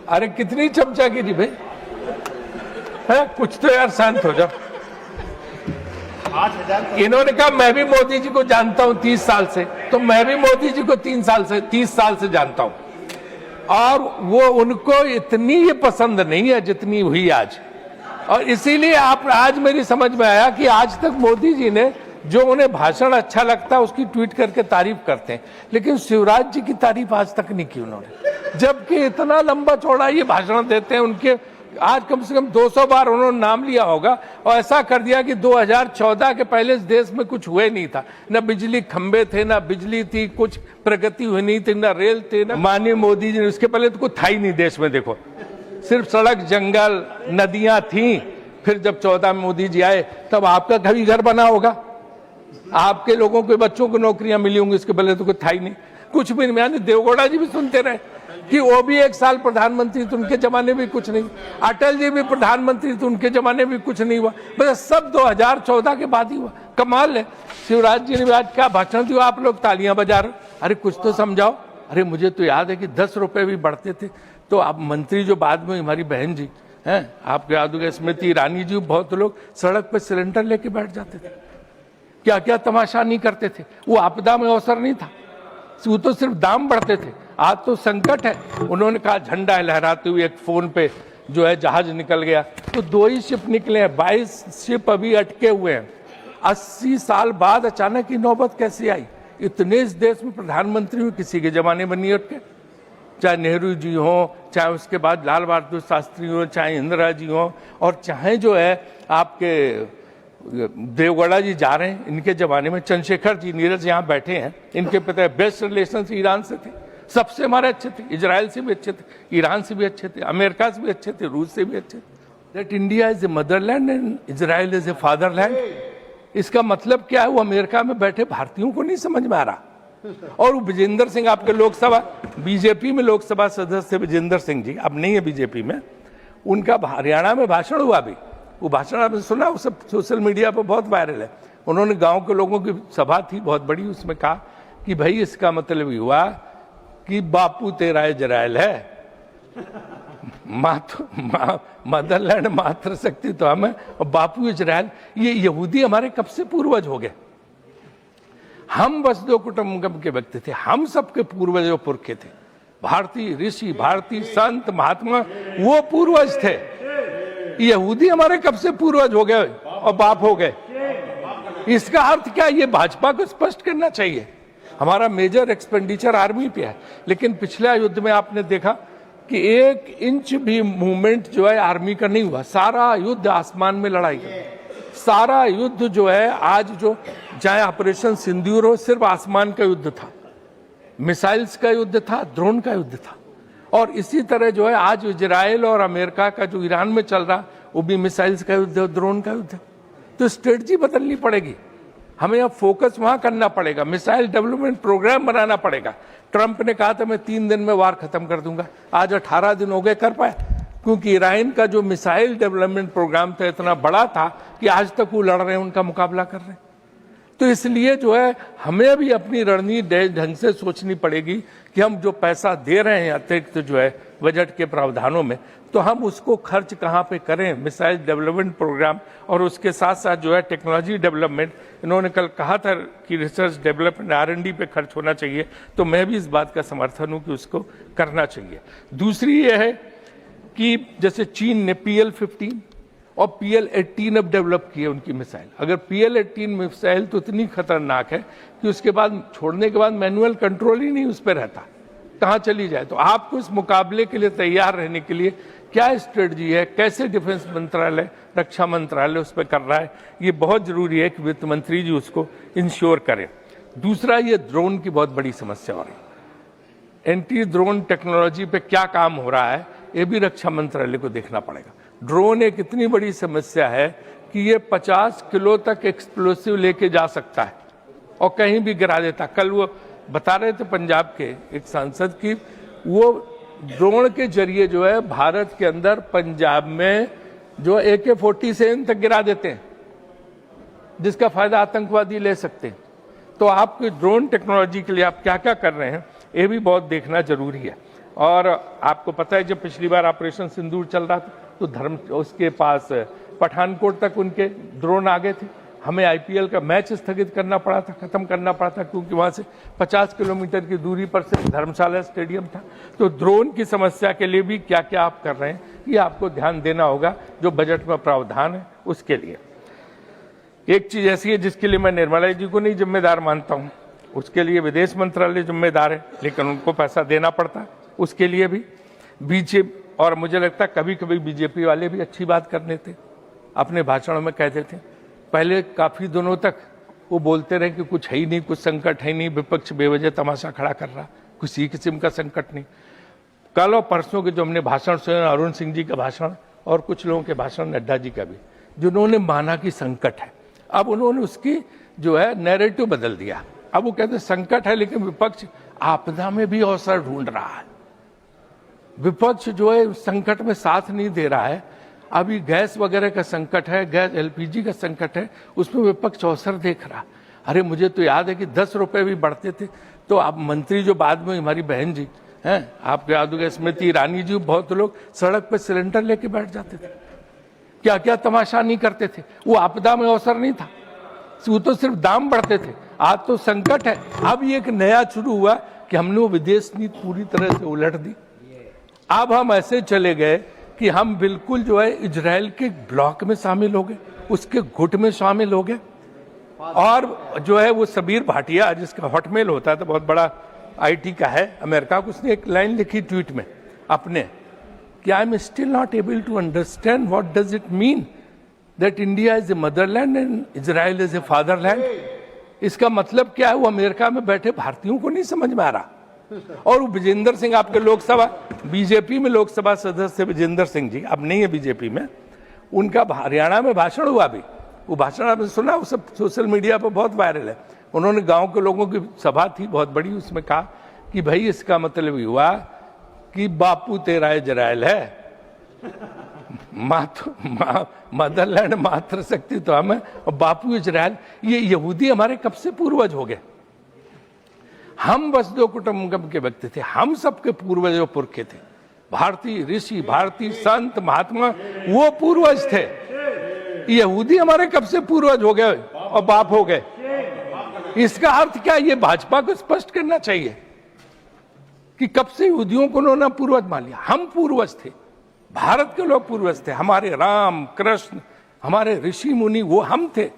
अरे कितनी चमचागिरी भाई है, कुछ तो यार शांत हो जाओ। इन्होंने कहा मैं भी मोदी जी को जानता हूं 30 साल से, तो मैं भी मोदी जी को 30 साल से जानता हूं, और वो उनको इतनी ये पसंद नहीं है जितनी हुई आज। और इसीलिए आप आज मेरी समझ में आया कि आज तक मोदी जी ने जो उन्हें भाषण अच्छा लगता है उसकी ट्वीट करके तारीफ करते हैं, लेकिन शिवराज जी की तारीफ आज तक नहीं की उन्होंने, जबकि इतना लंबा चौड़ा ये भाषण देते हैं। उनके आज कम से कम 200 बार उन्होंने नाम लिया होगा, और ऐसा कर दिया कि 2014 के पहले इस देश में कुछ हुए नहीं था, न बिजली खंबे थे, न बिजली थी, कुछ प्रगति हुई नहीं थी, न रेल थे, न माननीय मोदी जी ने उसके पहले तो कुछ था ही नहीं देश में। देखो सिर्फ सड़क, जंगल, नदियां थी। फिर जब 14 में मोदी जी आए तब आपका कभी घर बना होगा, आपके लोगों के बच्चों को नौकरियां मिली होंगी, इसके पहले तो कुछ था ही नहीं, कुछ भी नहीं। यानी देवगौड़ा जी भी सुनते रहे कि वो भी 1 साल प्रधानमंत्री थे, उनके जमाने में कुछ नहीं। अटल जी भी प्रधानमंत्री थे, उनके जमाने में कुछ नहीं हुआ, बस सब 2014 के बाद ही हुआ। कमाल है। शिवराज जी ने भी आज क्या भाषण दिया, आप लोग तालियां बजा रहे, अरे कुछ तो समझाओ। अरे मुझे तो याद है कि 10 रुपए भी बढ़ते थे, तो आप मंत्री जो बाद में हमारी बहन जी हैं, आपको याद होगा स्मृति ईरानी जी, बहुत लोग सड़क पर सिलेंडर लेके बैठ जाते थे, क्या क्या तमाशा नहीं करते थे। वो आपदा में अवसर नहीं था, वो तो सिर्फ दाम बढ़ते थे। आज तो संकट है। उन्होंने कहा झंडा लहराते हुए एक फोन पे जो है जहाज निकल गया, तो 2 ही शिप निकले हैं, 22 शिप अभी अटके हुए हैं। 80 साल बाद अचानक की नौबत कैसे आई? इतने इस देश में प्रधानमंत्री हुए, किसी के जमाने में नहीं अटके, चाहे नेहरू जी हो, चाहे उसके बाद लाल बहादुर शास्त्री हो, चाहे इंदिरा जी हो, और चाहे जो है आपके देवगौड़ा जी जा रहे हैं, इनके जमाने में चंद्रशेखर जी नीरज यहाँ बैठे हैं, इनके पिता बेस्ट रिलेशन ईरान से थे, सबसे हमारे अच्छे थे, इजराइल से भी अच्छे थे, ईरान से भी अच्छे थे, अमेरिका से भी अच्छे थे, रूस से भी अच्छे थे। That India is a motherland and Israel is a fatherland. इसका मतलब क्या है? वो अमेरिका में बैठे भारतीयों को नहीं समझ में आ रहा। और वो विजेंद्र सिंह, आपके लोकसभा बीजेपी में लोकसभा सदस्य विजेंद्र सिंह जी, अब नहीं है बीजेपी में, उनका हरियाणा में भाषण हुआ अभी, वो भाषण आपने सुना, वो सब सोशल मीडिया पर बहुत वायरल है। उन्होंने गांव के लोगों की सभा थी बहुत बड़ी, उसमें कहा कि भाई इसका मतलब ये हुआ कि बापू तेरा इजराइल है, मदरलैंड मातृ शक्ति तो हम है, और बापू इजराइल। ये यहूदी हमारे कब से पूर्वज हो गए? हम वसुधैव कुटुंबकम के व्यक्ति थे, हम सबके पूर्वजों पुरखे थे। भारतीय ऋषि, भारतीय संत, महात्मा वो पूर्वज थे। यहूदी हमारे कब से पूर्वज हो गए और बाप हो गए? इसका अर्थ क्या? ये भाजपा को स्पष्ट करना चाहिए। हमारा मेजर एक्सपेंडिचर आर्मी पे है, लेकिन पिछले युद्ध में आपने देखा कि 1 इंच भी मूवमेंट जो है आर्मी का नहीं हुआ। सारा युद्ध आसमान में लड़ाई का, सारा युद्ध जो है आज जो चाहे ऑपरेशन सिंदूर हो, सिर्फ आसमान का युद्ध था, मिसाइल्स का युद्ध था, ड्रोन का युद्ध था। और इसी तरह जो है आज इजराइल और अमेरिका का जो ईरान में चल रहा, वो भी मिसाइल्स का युद्ध है, ड्रोन का युद्ध है। तो स्ट्रेटजी बदलनी पड़ेगी, हमें अब फोकस वहां करना पड़ेगा, मिसाइल डेवलपमेंट प्रोग्राम बनाना पड़ेगा। ट्रंप ने कहा था मैं 3 दिन में वार खत्म कर दूंगा, आज 18 दिन हो गए, कर पाए? क्योंकि ईरान का जो मिसाइल डेवलपमेंट प्रोग्राम था इतना बड़ा था कि आज तक वो लड़ रहे हैं, उनका मुकाबला कर रहे हैं। तो इसलिए जो है हमें भी अपनी रणनीति ढंग से सोचनी पड़ेगी कि हम जो पैसा दे रहे हैं अतिरिक्त जो है बजट के प्रावधानों में, तो हम उसको खर्च कहाँ पे करें? मिसाइल डेवलपमेंट प्रोग्राम और उसके साथ साथ जो है टेक्नोलॉजी डेवलपमेंट। इन्होंने कल कहा था कि रिसर्च डेवलपमेंट R&D पे खर्च होना चाहिए, तो मैं भी इस बात का समर्थन हूँ कि उसको करना चाहिए। दूसरी ये है कि जैसे चीन ने PL-15 और PL-18 अब डेवलप किए उनकी मिसाइल। अगर PL-18 मिसाइल तो इतनी खतरनाक है कि उसके बाद छोड़ने के बाद मैनुअल कंट्रोल ही नहीं उस पर रहता, कहाँ चली जाए। तो आपको इस मुकाबले के लिए तैयार रहने के लिए क्या स्ट्रेटजी है, कैसे डिफेंस मंत्रालय, रक्षा मंत्रालय उस पर कर रहा है, ये बहुत जरूरी है कि वित्त मंत्री जी उसको इंश्योर करें। दूसरा, ये ड्रोन की बहुत बड़ी समस्या हो रही है, एंटी ड्रोन टेक्नोलॉजी पे क्या काम हो रहा है, ये भी रक्षा मंत्रालय को देखना पड़ेगा। ड्रोन एक इतनी बड़ी समस्या है कि ये 50 किलो तक एक्सप्लोसिव लेके जा सकता है और कहीं भी गिरा देता। कल वो बता रहे थे पंजाब के एक सांसद की, वो ड्रोन के जरिए जो है भारत के अंदर पंजाब में जो AK-47 तक गिरा देते हैं, जिसका फायदा आतंकवादी ले सकते हैं। तो आपकी ड्रोन टेक्नोलॉजी के लिए आप क्या क्या कर रहे हैं, ये भी बहुत देखना जरूरी है। और आपको पता है जब पिछली बार ऑपरेशन सिंदूर चल रहा था तो उसके पास पठानकोट तक उनके ड्रोन आ गए थे। हमें आईपीएल का मैच स्थगित करना पड़ा था, खत्म करना पड़ा था, क्योंकि वहां से 50 किलोमीटर की दूरी पर से धर्मशाला स्टेडियम था। तो ड्रोन की समस्या के लिए भी क्या क्या आप कर रहे हैं, ये आपको ध्यान देना होगा, जो बजट में प्रावधान है उसके लिए। एक चीज ऐसी है जिसके लिए मैं निर्मला जी को नहीं जिम्मेदार मानता हूं, उसके लिए विदेश मंत्रालय जिम्मेदार है, लेकिन उनको पैसा देना पड़ता है उसके लिए भी। बीजेपी, और मुझे लगता है कभी कभी बीजेपी वाले भी अच्छी बात करने थे, अपने भाषणों में कहते थे। पहले काफी दिनों तक वो बोलते रहे कि कुछ है ही नहीं, कुछ संकट है ही नहीं, विपक्ष बेवजह तमाशा खड़ा कर रहा, किसी किस्म का संकट नहीं। कल और परसों के जो हमने भाषण सुने, अरुण सिंह जी का भाषण और कुछ लोगों के भाषण, नड्डा जी का भी, जिन्होंने माना कि संकट है, अब उन्होंने उसकी जो है नैरेटिव बदल दिया। अब वो कहते हैं संकट है, लेकिन विपक्ष आपदा में भी अवसर ढूंढ रहा है। विपक्ष जो है संकट में साथ नहीं दे रहा है। अभी गैस वगैरह का संकट है, गैस एलपीजी का संकट है, उसमें विपक्ष अवसर देख रहा। अरे मुझे तो याद है कि 10 रुपए भी बढ़ते थे तो आप मंत्री जो बाद में हमारी बहन जी हैं, आपको याद होगा स्मृति ईरानी जी, बहुत लोग सड़क पर सिलेंडर लेके बैठ जाते थे, क्या क्या तमाशा नहीं करते थे। वो आपदा में अवसर नहीं था, वो तो सिर्फ दाम बढ़ते थे। आज तो संकट है। अब ये एक नया शुरू हुआ कि हमने वो विदेश नीति पूरी तरह से उलट दी। अब हम ऐसे चले गए कि हम बिल्कुल जो है इजराइल के ब्लॉक में शामिल हो गए, उसके गुट में शामिल हो गए। और जो है वो सबीर भाटिया, जिसका हॉटमेल होता है तो बहुत बड़ा आईटी का है अमेरिका को, उसने एक लाइन लिखी ट्वीट में अपने कि I am still not able to understand what does it mean that India is a motherland and Israel is a fatherland. इसका मतलब क्या है, वो अमेरिका में बैठे भारतीयों को नहीं समझ में आ रहा। और वो विजेंद्र सिंह, आपके लोकसभा बीजेपी में लोकसभा सदस्य विजेंद्र सिंह जी, अब नहीं है बीजेपी में, उनका हरियाणा में भाषण हुआ। अभी वो भाषण आपने सुना, वो सब सोशल मीडिया पर बहुत वायरल है। उन्होंने गांव के लोगों की सभा थी बहुत बड़ी, उसमें कहा कि भाई इसका मतलब ये हुआ कि बापू तेरा इजराइल है, मदरलैंड मातृशक्ति तो हमें, और बापू इजराइल। ये यहूदी हमारे कब से पूर्वज हो गए। हम बस दो कुटुंबकम के व्यक्ति थे, हम सबके पूर्वज और पुरखे थे। भारतीय ऋषि, भारतीय संत महात्मा वो पूर्वज थे। यहूदी हमारे कब से पूर्वज हो गए और बाप हो गए। इसका अर्थ क्या, ये भाजपा को स्पष्ट करना चाहिए कि कब से यहूदियों को उन्होंने पूर्वज मान लिया। हम पूर्वज थे, भारत के लोग पूर्वज थे, हमारे राम कृष्ण, हमारे ऋषि मुनि वो हम थे।